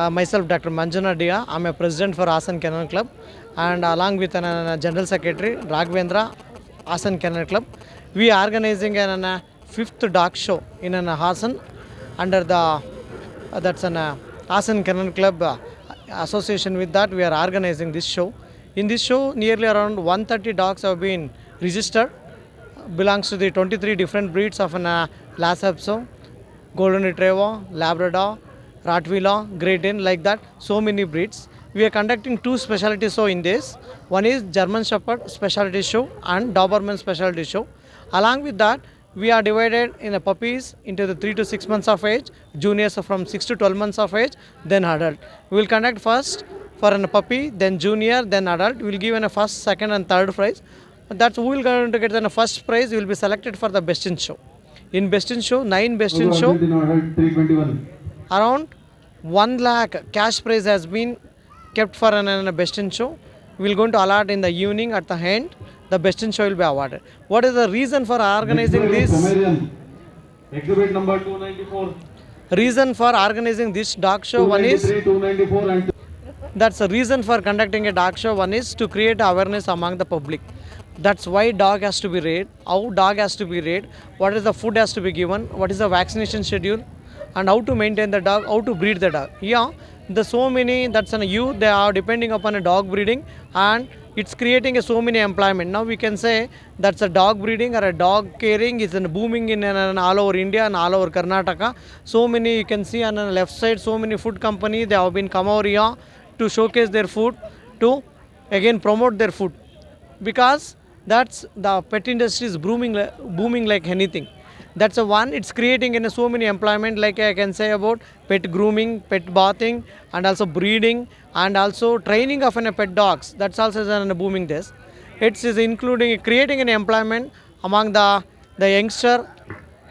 Myself, Dr. Manjuna Dia. I'm a president for Asan Kennel Club, and along with an general secretary Raghavendra, Asan Kennel Club, we are organizing an fifth dog show in an Asan under the that's an Asan Kennel Club association. With that, we are organizing this show. In this show, nearly around 130 dogs have been registered. Belongs to the 23 different breeds of an Lhasa Apso, Golden Retriever, Labrador, Rottweiler, Great Dane, like that. So many breeds. We are conducting two specialty show in this. One is German Shepherd specialty show and Doberman specialty show. Along with that, we are divided in the puppies into the 3 to 6 months of age, juniors from 6 to 12 months of age, then adult. We will conduct first for a puppy, then junior, then adult. We will give a first, second, and third prize. That's who will going to get the first prize. You will be selected for the best in show. In best in show, 9 best in show, around 1 lakh cash prize has been kept for an best in show. We will going to allot in the evening at the end. The best in show will be awarded. What is the reason for organizing this? Exhibit number 294. Reason for organizing this dog show, one is 294 and that's the reason for conducting a dog show. One is to create awareness among the public. That's why dog has to be reared, how dog has to be reared, what is the food has to be given, what is the vaccination schedule, and how to maintain the dog, how to breed the dog. Yeah, the so many that's an youth they are depending upon a dog breeding, and it's creating a so many employment. Now we can say that's a dog breeding or a dog caring is booming in all over India and all over Karnataka. So many you can see on the left side, so many food companies they have been come over here to showcase their food, to again promote their food, because that's the pet industry is booming like anything. That's a one. It's creating in so many employment, like I can say about pet grooming, pet bathing, and also breeding, and also training of pet dogs. That's also a booming this. It's is including creating an employment among the youngster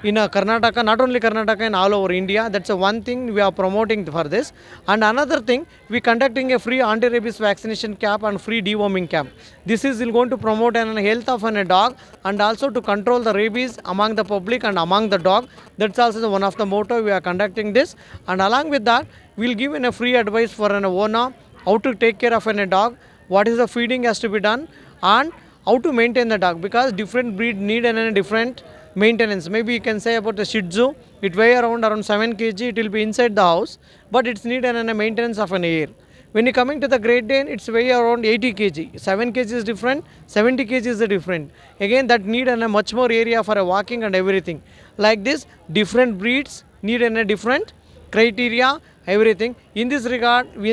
in Karnataka, not only Karnataka, and all over India. That's a one thing we are promoting for this. And another thing, we conducting a free anti-rabies vaccination camp and free deworming camp. This is going to promote an health of a dog, and also to control the rabies among the public and among the dog. That's also one of the motto we are conducting this. And along with that, we'll give a free advice for an owner how to take care of a dog, what is the feeding has to be done, and how to maintain the dog, because different breed need a different maintenance. Maybe you can say about the Shih Tzu, it weigh around 7 kg, it will be inside the house, but it's need a maintenance of an air. When you coming to the Great Dane, it's weigh around 80 kg. 7 kg is different, 70 kg is different. Again, that need a much more area for a walking and everything. Like this, different breeds need a different criteria, everything. In this regard, we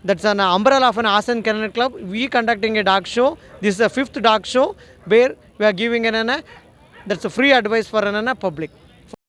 that's an umbrella of an Asan Kennel Club. We conducting a dog show. This is the 5th dog show where we are giving that's a free advice for public.